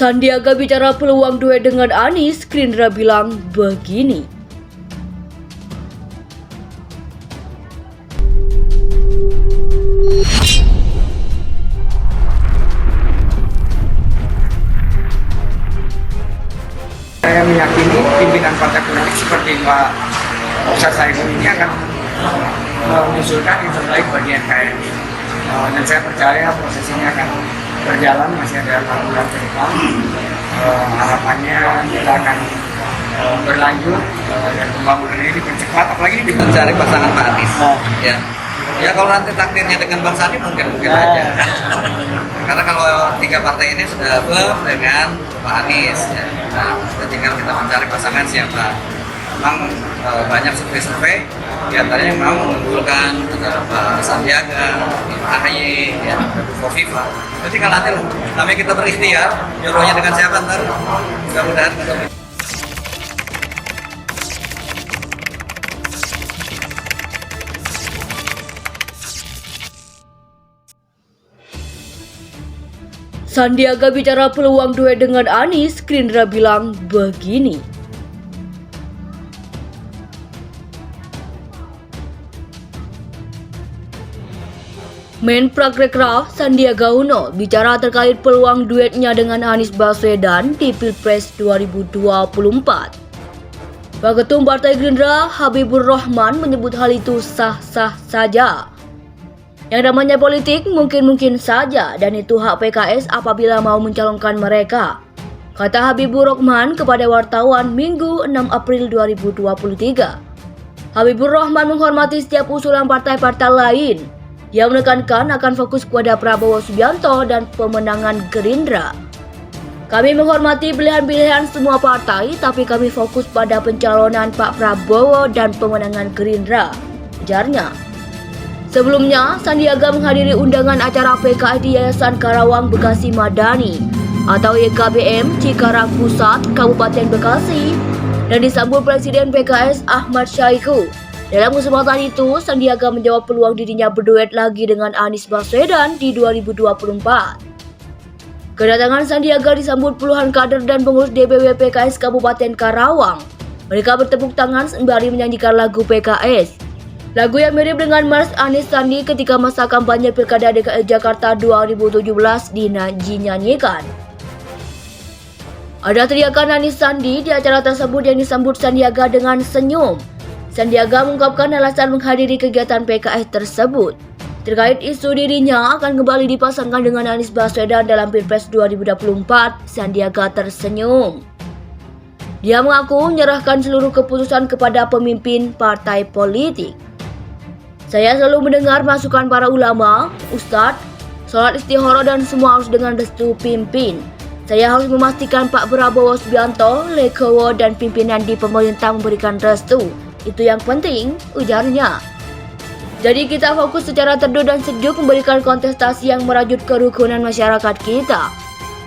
Sandiaga bicara peluang duet dengan Anies, Gerindra bilang begini. Saya meyakini pimpinan partai politik seperti Pak Ustadz Saiful ini akan mengusulkan yang terbaik bagi NKRI. Dan saya percaya proses ini akan berjalan, masih ada 4 bulan ke depan. Harapannya kita akan berlanjut dan pembangunan ini dipercepat, apalagi mencari pasangan Pak Anies. Ya kalau nanti takdirnya dengan Bang Sandi mungkin aja. Karena kalau 3 partai ini sudah firm dengan Pak Anies, ya. Nah, tinggal kita mencari pasangan siapa. Memang banyak survei diantaranya yang mau mengunggulkan Pak Sandiaga, Pak AHY, ya, Kofifa. Jadi kalau nanti namanya kita berikhtiar, jodohnya dengan siapa ntar, mudah-mudahan ketemu. Sandiaga bicara peluang duet dengan Anies, Gerindra bilang begini. Menparekraf Sandiaga Uno bicara terkait peluang duetnya dengan Anies Baswedan di Pilpres 2024. Waketum Partai Gerindra Habibur Rahman menyebut hal itu sah-sah saja. Yang namanya politik mungkin saja dan itu hak PKS apabila mau mencalonkan mereka, kata Habibur Rahman kepada wartawan Minggu 6 April 2023. Habibur Rahman menghormati setiap usulan partai-partai lain. Dia menekankan akan fokus kepada Prabowo Subianto dan pemenangan Gerindra. Kami menghormati pilihan-pilihan semua partai, tapi kami fokus pada pencalonan Pak Prabowo dan pemenangan Gerindra, ujarnya. Sebelumnya, Sandiaga menghadiri undangan acara PKS di Yayasan Karawang Bekasi Madani atau YKBM Cikarang Pusat, Kabupaten Bekasi dan disambut Presiden PKS Ahmad Syahiku. Dalam kesempatan itu, Sandiaga menjawab peluang dirinya berduet lagi dengan Anies Baswedan di 2024. Kedatangan Sandiaga disambut puluhan kader dan pengurus DPW PKS Kabupaten Karawang. Mereka bertepuk tangan sembari menyanyikan lagu PKS. Lagu yang mirip dengan Mars Anies Sandi ketika masa kampanye Pilkada DKI Jakarta 2017 dinyanyikan. Ada teriakan Anies Sandi di acara tersebut yang disambut Sandiaga dengan senyum. Sandiaga mengungkapkan alasan menghadiri kegiatan PKS tersebut. Terkait isu dirinya akan kembali dipasangkan dengan Anies Baswedan dalam Pilpres 2024, Sandiaga tersenyum. Dia mengaku menyerahkan seluruh keputusan kepada pemimpin partai politik. Saya selalu mendengar masukan para ulama, ustadz, sholat istihara dan semua harus dengan restu pimpin. Saya harus memastikan Pak Prabowo Subianto, Legowo dan pimpinan di pemerintah memberikan restu. Itu yang penting, ujarnya. Jadi kita fokus secara teduh dan sejuk memberikan kontestasi yang merajut kerukunan masyarakat kita.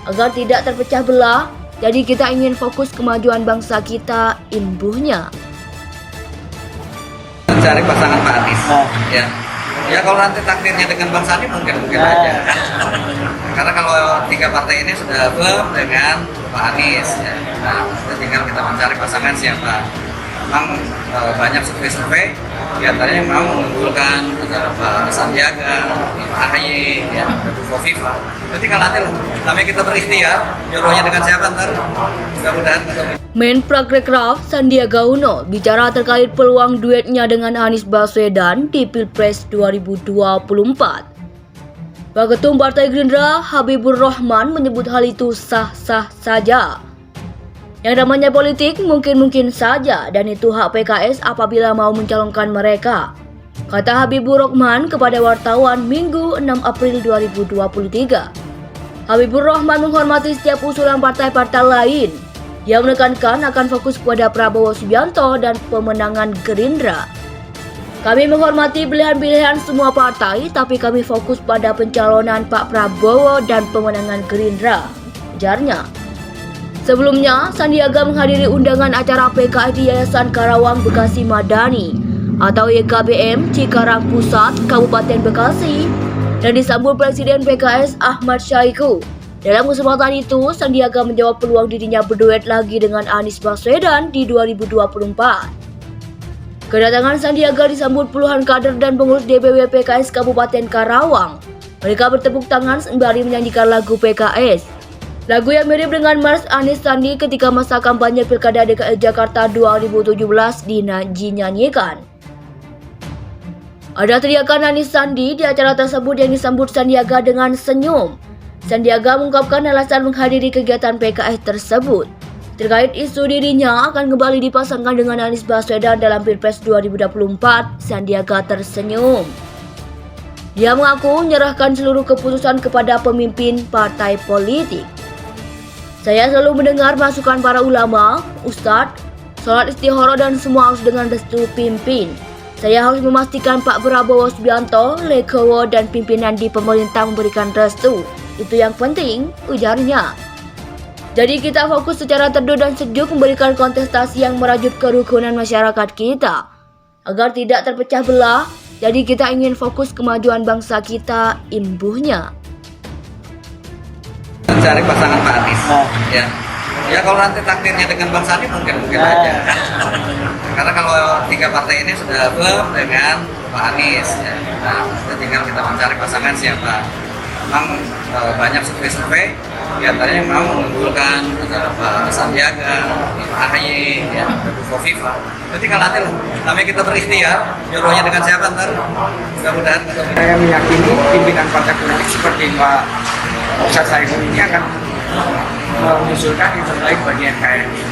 Agar tidak terpecah belah, jadi kita ingin fokus kemajuan bangsa kita, imbuhnya. Mencari pasangan Pak Anies. Ya kalau nanti takdirnya dengan Bang Sandi mungkin aja. Karena kalau 3 partai ini sudah firm dengan Pak Anies, ya. Nah, tinggal kita mencari pasangan siapa. Memang banyak survei diantaranya yang mau mengunggulkan Pak Sandiaga, Pak AHY, ya, Kofifa. Jadi kalau nanti namanya kita berikhtiar, jodohnya dengan siapa ntar, mudah-mudahan ketemu. Menparekraf Sandiaga Uno bicara terkait peluang duetnya dengan Anies Baswedan di Pilpres 2024. Waketum Partai Gerindra Habibur Rahman menyebut hal itu sah-sah saja. Yang namanya politik mungkin saja dan itu hak PKS apabila mau mencalonkan mereka, kata Habibur Rahman kepada wartawan Minggu 6 April 2023. Habibur Rahman menghormati setiap usulan partai-partai lain. Dia menekankan akan fokus kepada Prabowo Subianto dan pemenangan Gerindra. Kami menghormati pilihan-pilihan semua partai, tapi kami fokus pada pencalonan Pak Prabowo dan pemenangan Gerindra, ujarnya. Sebelumnya, Sandiaga menghadiri undangan acara PKS di Yayasan Karawang Bekasi Madani atau YKBM Cikarang Pusat, Kabupaten Bekasi dan disambut Presiden PKS Ahmad Syahiku. Dalam kesempatan itu, Sandiaga menjawab peluang dirinya berduet lagi dengan Anies Baswedan di 2024. Kedatangan Sandiaga disambut puluhan kader dan pengurus DPW PKS Kabupaten Karawang. Mereka bertepuk tangan sembari menyanyikan lagu PKS. Lagu yang mirip dengan Mars Anies Sandi ketika masa kampanye Pilkada DKI Jakarta 2017 dinyanyikan. Ada teriakan Anies Sandi di acara tersebut yang disambut Sandiaga dengan senyum. Sandiaga mengungkapkan alasan menghadiri kegiatan PKS tersebut. Terkait isu dirinya akan kembali dipasangkan dengan Anies Baswedan dalam Pilpres 2024, Sandiaga tersenyum. Dia mengaku menyerahkan seluruh keputusan kepada pemimpin partai politik. Saya selalu mendengar masukan para ulama, ustadz, sholat istihara dan semua harus dengan restu pimpin. Saya harus memastikan Pak Prabowo Subianto, Legowo dan pimpinan di pemerintah memberikan restu. Itu yang penting, ujarnya. Jadi kita fokus secara teduh dan sejuk memberikan kontestasi yang merajut kerukunan masyarakat kita. Agar tidak terpecah belah, jadi kita ingin fokus kemajuan bangsa kita, imbuhnya. Mencari pasangan Pak Anies. Ya kalau nanti takdirnya dengan Bang Sandi mungkin aja. Karena kalau tiga partai ini sudah firm dengan Pak Anies, ya. Nah, tinggal kita mencari pasangan siapa. Memang banyak survei-survei, diantaranya yang mau mengunggulkan Pak Sandiaga, Pak Ahy, ya, Kofifa. Jadi kalau nanti namanya kita berikhtiar, jodohnya dengan siapa ntar, mudah-mudahan. Saya meyakini pimpinan partai politik seperti Pak Ustadz Saiful ini akan mengusulkan yang terbaik bagi NKRI.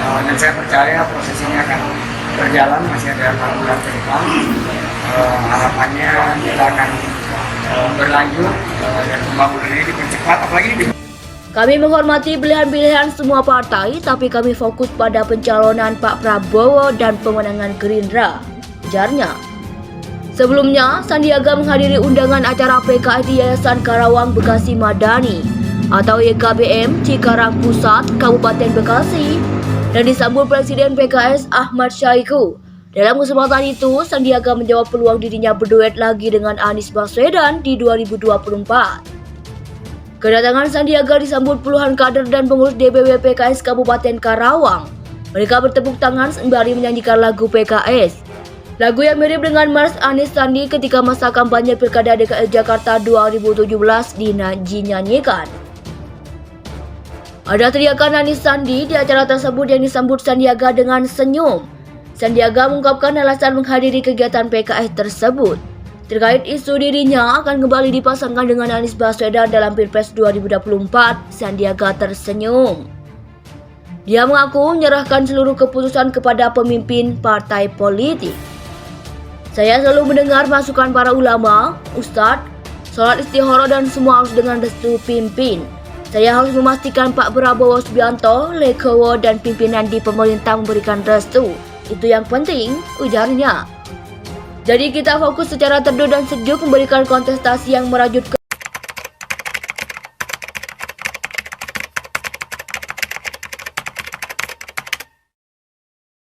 Dan saya percaya proses ini akan berjalan, masih ada 4 bulan ke depan. Harapannya kita akan berlanjut dan pembangunan ini dipercepat, apalagi di Kami menghormati pilihan-pilihan semua partai, tapi kami fokus pada pencalonan Pak Prabowo dan pemenangan Gerindra, ujarnya. Sebelumnya, Sandiaga menghadiri undangan acara PKS di Yayasan Karawang Bekasi Madani atau YKBM Cikarang Pusat, Kabupaten Bekasi, dan disambut Presiden PKS Ahmad Syahiku. Dalam kesempatan itu, Sandiaga menjawab peluang dirinya berduet lagi dengan Anies Baswedan di 2024. Kedatangan Sandiaga disambut puluhan kader dan pengurus DPW PKS Kabupaten Karawang. Mereka bertepuk tangan sembari menyanyikan lagu PKS. Lagu yang mirip dengan Mars Anies Sandi ketika masa kampanye Pilkada DKI Jakarta 2017 dinyanyikan. Ada teriakan Anies Sandi di acara tersebut yang disambut Sandiaga dengan senyum. Sandiaga mengungkapkan alasan menghadiri kegiatan PKS tersebut. Terkait isu dirinya akan kembali dipasangkan dengan Anies Baswedan dalam Pilpres 2024, Sandiaga tersenyum. Dia mengaku menyerahkan seluruh keputusan kepada pemimpin partai politik. Saya selalu mendengar masukan para ulama, ustadz, sholat istihara dan semua harus dengan restu pimpin. Saya harus memastikan Pak Prabowo Subianto, Legowo dan pimpinan di pemerintah memberikan restu. Itu yang penting, ujarnya. Jadi kita fokus secara teduh dan sejuk memberikan kontestasi yang merajut